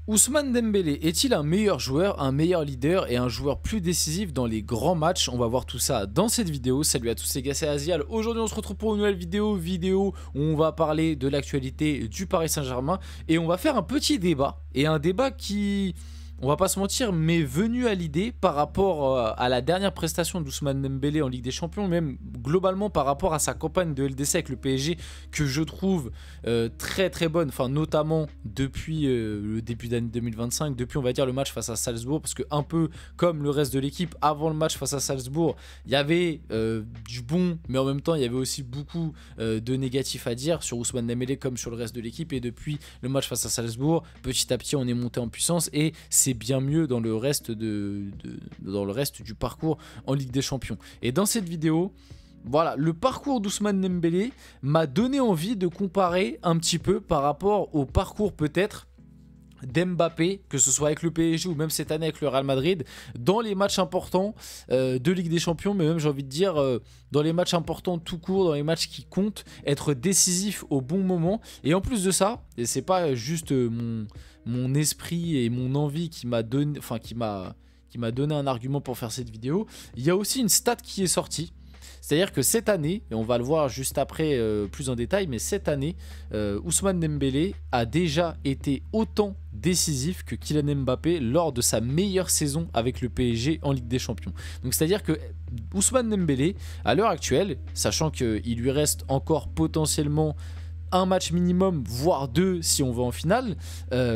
Ousmane Dembélé est-il un meilleur joueur, un meilleur leader et un joueur plus décisif dans les grands matchs? On va voir tout ça dans cette vidéo. Salut à tous, c'est gars, c'est Azial. Aujourd'hui on se retrouve pour une nouvelle vidéo où on va parler de l'actualité du Paris Saint-Germain et on va faire un petit débat. Et un débat qui, on va pas se mentir, m'est venu à l'idée par rapport à la dernière prestation d'Ousmane Dembélé en Ligue des Champions, même globalement par rapport à sa campagne de LDC avec le PSG que je trouve très très bonne, enfin notamment depuis le début d'année 2025, depuis on va dire le match face à Salzbourg, parce que un peu comme le reste de l'équipe, avant le match face à Salzbourg, il y avait du bon, mais en même temps il y avait aussi beaucoup de négatifs à dire sur Ousmane Dembélé comme sur le reste de l'équipe, et depuis le match face à Salzbourg, petit à petit on est monté en puissance et c'est bien mieux dans le reste dans le reste du parcours en Ligue des Champions. Et dans cette vidéo, voilà, le parcours d'Ousmane Dembélé m'a donné envie de comparer un petit peu par rapport au parcours peut-être d'Mbappé, que ce soit avec le PSG ou même cette année avec le Real Madrid, dans les matchs importants de Ligue des Champions, mais même j'ai envie de dire dans les matchs importants tout court, dans les matchs qui comptent, être décisif au bon moment. Et en plus de ça, et c'est pas juste mon esprit et mon envie qui m'a donné, enfin qui m'a donné un argument pour faire cette vidéo, il y a aussi une stat qui est sortie. C'est-à-dire que cette année, et on va le voir juste après plus en détail, mais cette année, Ousmane Dembélé a déjà été autant décisif que Kylian Mbappé lors de sa meilleure saison avec le PSG en Ligue des Champions. Donc c'est-à-dire que Ousmane Dembélé, à l'heure actuelle, sachant qu'il lui reste encore potentiellement un match minimum, voire deux si on va en finale,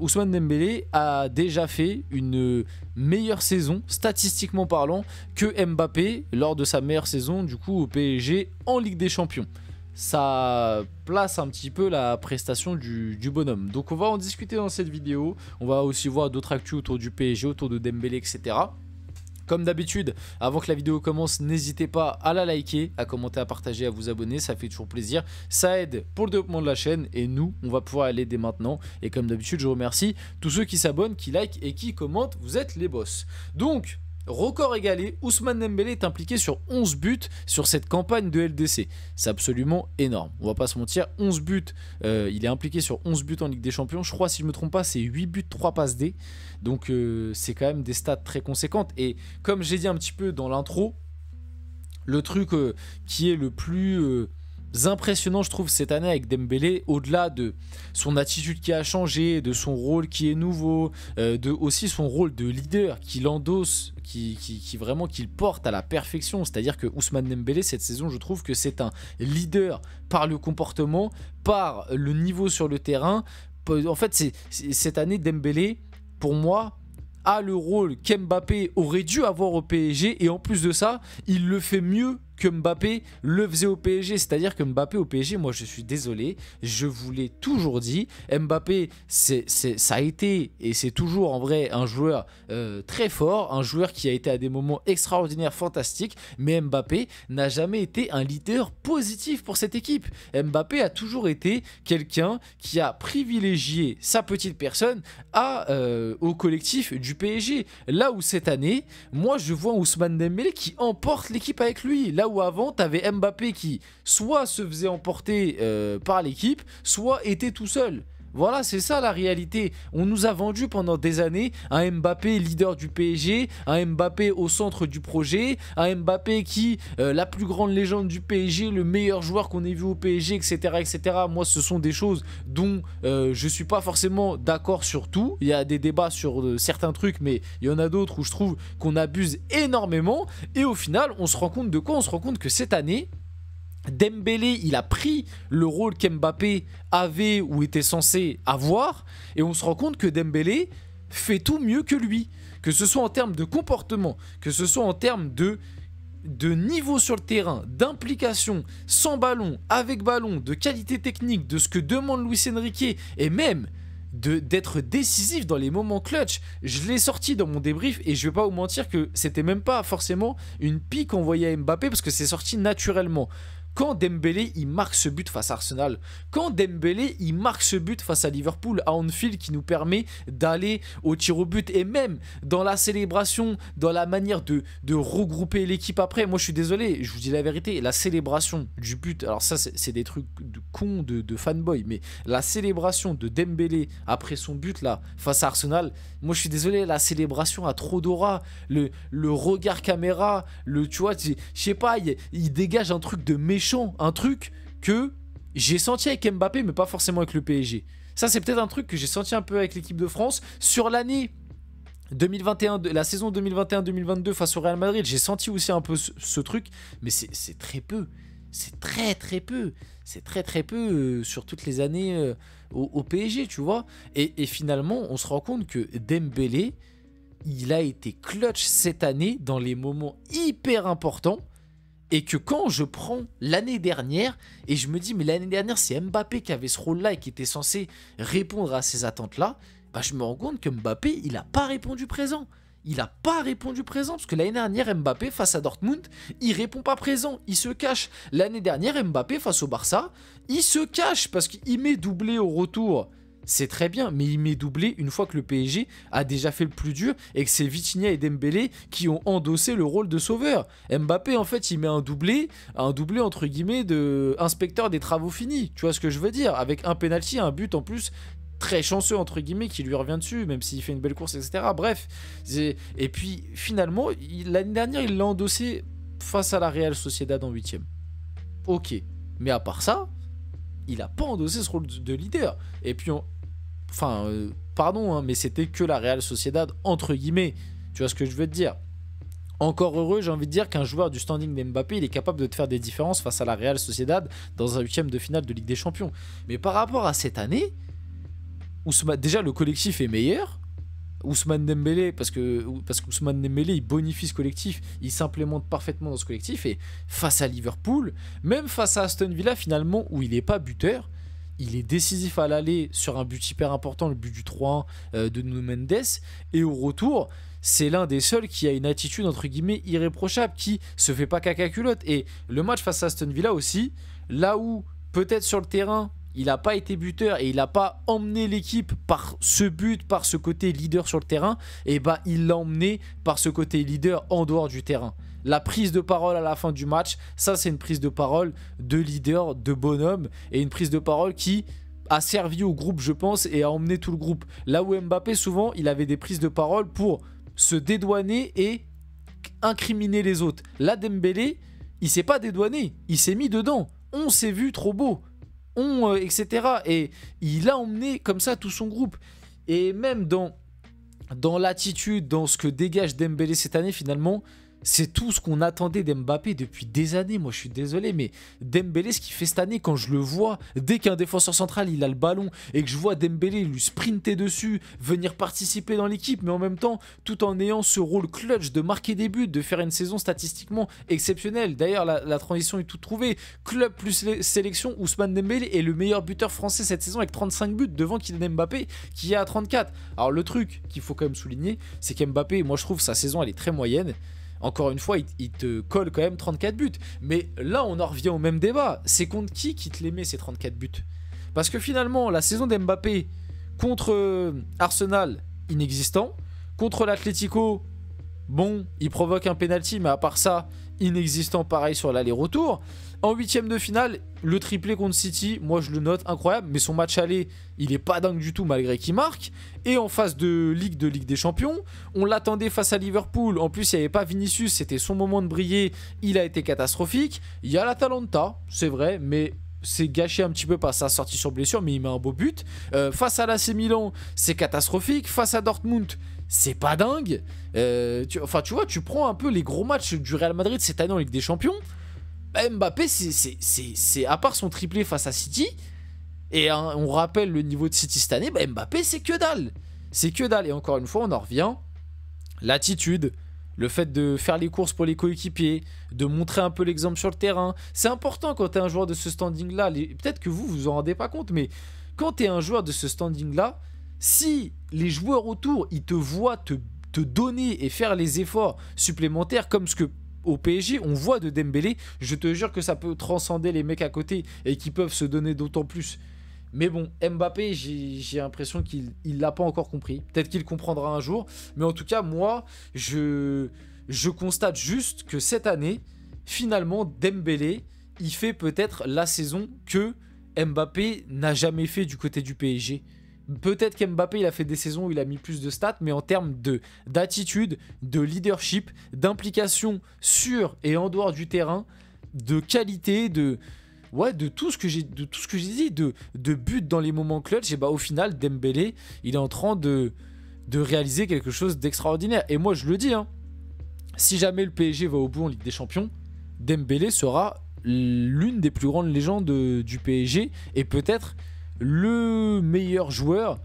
Ousmane Dembélé a déjà fait une meilleure saison, statistiquement parlant, que Mbappé lors de sa meilleure saison du coup au PSG en Ligue des Champions. Ça place un petit peu la prestation du bonhomme. Donc on va en discuter dans cette vidéo. On va aussi voir d'autres actus autour du PSG, autour de Dembélé, etc. Comme d'habitude, avant que la vidéo commence, n'hésitez pas à la liker, à commenter, à partager, à vous abonner, ça fait toujours plaisir. Ça aide pour le développement de la chaîne et nous, on va pouvoir aller dès maintenant. Et comme d'habitude, je remercie tous ceux qui s'abonnent, qui likent et qui commentent. Vous êtes les boss. Donc, record égalé, Ousmane Dembélé est impliqué sur 11 buts sur cette campagne de LDC. C'est absolument énorme. On va pas se mentir, 11 buts, il est impliqué sur 11 buts en Ligue des Champions. Je crois, si je me trompe pas, c'est 8 buts, 3 passes D. Donc c'est quand même des stats très conséquentes. Et comme j'ai dit un petit peu dans l'intro, le truc qui est le plus impressionnant je trouve cette année avec Dembélé, au-delà de son attitude qui a changé, de son rôle qui est nouveau, de aussi son rôle de leader qu'il endosse, qui vraiment qu'il porte à la perfection. C'est-à-dire que Ousmane Dembélé cette saison, je trouve que c'est un leader par le comportement, par le niveau sur le terrain. En fait cette année Dembélé pour moi a le rôle qu'Mbappé aurait dû avoir au PSG, et en plus de ça il le fait mieux que Mbappé le faisait au PSG. C'est-à-dire que Mbappé au PSG, moi je suis désolé, je vous l'ai toujours dit, Mbappé ça a été et c'est toujours en vrai un joueur très fort, un joueur qui a été à des moments extraordinaires, fantastiques, mais Mbappé n'a jamais été un leader positif pour cette équipe. Mbappé a toujours été quelqu'un qui a privilégié sa petite personne au collectif du PSG. Là où cette année, moi je vois Ousmane Dembélé qui emporte l'équipe avec lui. Là où avant, tu avais Mbappé qui soit se faisait emporter par l'équipe, soit était tout seul. Voilà, c'est ça la réalité. On nous a vendu pendant des années un Mbappé leader du PSG, un Mbappé au centre du projet, un Mbappé qui, la plus grande légende du PSG, le meilleur joueur qu'on ait vu au PSG, etc., etc. Moi, ce sont des choses dont je suis pas forcément d'accord sur tout. Il y a des débats sur certains trucs, mais il y en a d'autres où je trouve qu'on abuse énormément. Et au final, on se rend compte de quoi? On se rend compte que cette année, Dembélé, il a pris le rôle qu'Mbappé avait ou était censé avoir, et on se rend compte que Dembélé fait tout mieux que lui, que ce soit en termes de comportement, que ce soit en termes de niveau sur le terrain, d'implication, sans ballon, avec ballon, de qualité technique, de ce que demande Luis Enrique, et même d'être décisif dans les moments clutch. Je l'ai sorti dans mon débrief et je vais pas vous mentir que c'était même pas forcément une pique envoyée à Mbappé, parce que c'est sorti naturellement. Quand Dembélé il marque ce but face à Arsenal, quand Dembélé il marque ce but face à Liverpool à Anfield qui nous permet d'aller au tir au but, et même dans la célébration, dans la manière de regrouper l'équipe après, moi je suis désolé, je vous dis la vérité, la célébration du but, alors ça c'est des trucs de cons, de fanboy, mais la célébration de Dembélé après son but là face à Arsenal, moi je suis désolé, la célébration a trop d'aura, le regard caméra, tu vois, je sais pas, il dégage un truc de méchant, un truc que j'ai senti avec Mbappé mais pas forcément avec le PSG. Ça c'est peut-être un truc que j'ai senti un peu avec l'équipe de France sur l'année 2021, la saison 2021-2022 face au Real Madrid, j'ai senti aussi un peu ce truc, mais c'est très peu, c'est très peu, c'est très peu sur toutes les années au PSG, tu vois. Et finalement, on se rend compte que Dembélé, il a été clutch cette année dans les moments hyper importants, et que quand je prends l'année dernière, et je me dis, mais l'année dernière, c'est Mbappé qui avait ce rôle-là et qui était censé répondre à ces attentes-là, bah, je me rends compte que Mbappé, il n'a pas répondu présent. Il n'a pas répondu présent, parce que l'année dernière, Mbappé, face à Dortmund, il répond pas présent, il se cache. L'année dernière, Mbappé, face au Barça, il se cache, parce qu'il met doublé au retour. C'est très bien, mais il met doublé une fois que le PSG a déjà fait le plus dur et que c'est Vitinha et Dembélé qui ont endossé le rôle de sauveur. Mbappé, en fait, il met un doublé entre guillemets de inspecteur des travaux finis. Tu vois ce que je veux dire? Avec un penalty, un but en plus très chanceux entre guillemets qui lui revient dessus, même s'il fait une belle course, etc. Bref, et puis finalement, l'année dernière, il l'a endossé face à la Real Sociedad en 8ème. Ok, mais à part ça, il a pas endossé ce rôle de leader. Et puis pardon, hein, mais c'était que la Real Sociedad entre guillemets. Tu vois ce que je veux te dire? Encore heureux, j'ai envie de dire qu'un joueur du standing d'Mbappé, il est capable de te faire des différences face à la Real Sociedad dans un 8ème de finale de Ligue des Champions. Mais par rapport à cette année, déjà le collectif est meilleur. Ousmane Dembélé, parce que Ousmane Dembélé il bonifie ce collectif, il s'implémente parfaitement dans ce collectif, et face à Liverpool, même face à Aston Villa finalement où il n'est pas buteur, il est décisif à l'aller sur un but hyper important, le but du 3-1 de Nuno Mendes, et au retour c'est l'un des seuls qui a une attitude entre guillemets irréprochable, qui se fait pas caca culotte. Et le match face à Aston Villa aussi, là où peut-être sur le terrain il n'a pas été buteur et il n'a pas emmené l'équipe par ce but, par ce côté leader sur le terrain, et bah il l'a emmené par ce côté leader en dehors du terrain. La prise de parole à la fin du match, ça c'est une prise de parole de leader, de bonhomme, et une prise de parole qui a servi au groupe, je pense, et a emmené tout le groupe. Là où Mbappé, souvent, il avait des prises de parole pour se dédouaner et incriminer les autres. Là, Dembélé, il s'est pas dédouané, il s'est mis dedans. On s'est vu trop beau. Etc. Et il a emmené comme ça tout son groupe. Et même dans l'attitude, dans ce que dégage Dembélé cette année, finalement, c'est tout ce qu'on attendait d'Mbappé depuis des années. Moi, je suis désolé, mais Dembélé, ce qu'il fait cette année, quand je le vois, dès qu'un défenseur central, il a le ballon, et que je vois Dembélé lui sprinter dessus, venir participer dans l'équipe, mais en même temps, tout en ayant ce rôle clutch de marquer des buts, de faire une saison statistiquement exceptionnelle. D'ailleurs, la transition est toute trouvée. Club plus sélection, Ousmane Dembélé est le meilleur buteur français cette saison avec 35 buts, devant Kylian Mbappé, qui est à 34. Alors, le truc qu'il faut quand même souligner, c'est qu'Mbappé, moi, je trouve sa saison, elle est très moyenne. Encore une fois, il te colle quand même 34 buts. Mais là, on en revient au même débat. C'est contre qui te les met, ces 34 buts? Parce que finalement, la saison d'Mbappé contre Arsenal, inexistant. Contre l'Atlético, bon, il provoque un penalty, mais à part ça, inexistant pareil sur l'aller-retour. En 8ème de finale, le triplé contre City, moi je le note, incroyable, mais son match aller, il est pas dingue du tout malgré qu'il marque. Et en phase de Ligue des Champions, on l'attendait face à Liverpool, en plus il n'y avait pas Vinicius, c'était son moment de briller, il a été catastrophique. Il y a l'Atalanta, c'est vrai, mais c'est gâché un petit peu par sa sortie sur blessure, mais il met un beau but. Face à l'AC Milan, c'est catastrophique. Face à Dortmund, c'est pas dingue. Tu vois, tu prends un peu les gros matchs du Real Madrid cette année en Ligue des Champions. Mbappé, c'est à part son triplé face à City, et on rappelle le niveau de City cette année, Mbappé, c'est que dalle. C'est que dalle. Et encore une fois, on en revient. L'attitude, le fait de faire les courses pour les coéquipiers, de montrer un peu l'exemple sur le terrain. C'est important quand tu es un joueur de ce standing-là. Peut-être que vous en rendez pas compte, mais quand tu es un joueur de ce standing-là, si les joueurs autour, ils te voient te donner et faire les efforts supplémentaires, comme ce que au PSG, on voit de Dembélé, je te jure que ça peut transcender les mecs à côté et qui peuvent se donner d'autant plus. Mais bon, Mbappé, j'ai l'impression qu'il l'a pas encore compris. Peut-être qu'il comprendra un jour. Mais en tout cas, moi, je constate juste que cette année, finalement, Dembélé, il fait peut-être la saison que Mbappé n'a jamais fait du côté du PSG. Peut-être qu'Mbappé, il a fait des saisons où il a mis plus de stats, mais en termes d'attitude, de leadership, d'implication sur et en dehors du terrain, de qualité, de tout ce que j'ai dit, de but dans les moments clutch, et bah au final, Dembélé, il est en train de réaliser quelque chose d'extraordinaire. Et moi, je le dis, hein, si jamais le PSG va au bout en Ligue des Champions, Dembélé sera l'une des plus grandes légendes du PSG et peut-être le meilleur joueur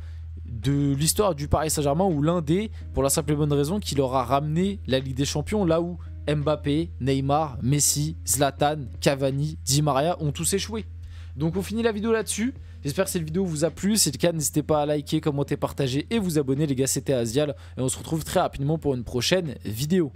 de l'histoire du Paris Saint-Germain, ou l'un des, pour la simple et bonne raison qu'il aura ramené la Ligue des Champions là où Mbappé, Neymar, Messi, Zlatan, Cavani, Di Maria ont tous échoué. Donc on finit la vidéo là-dessus. J'espère que cette vidéo vous a plu. Si c'est le cas, n'hésitez pas à liker, commenter, partager et vous abonner les gars. C'était Azial et on se retrouve très rapidement pour une prochaine vidéo.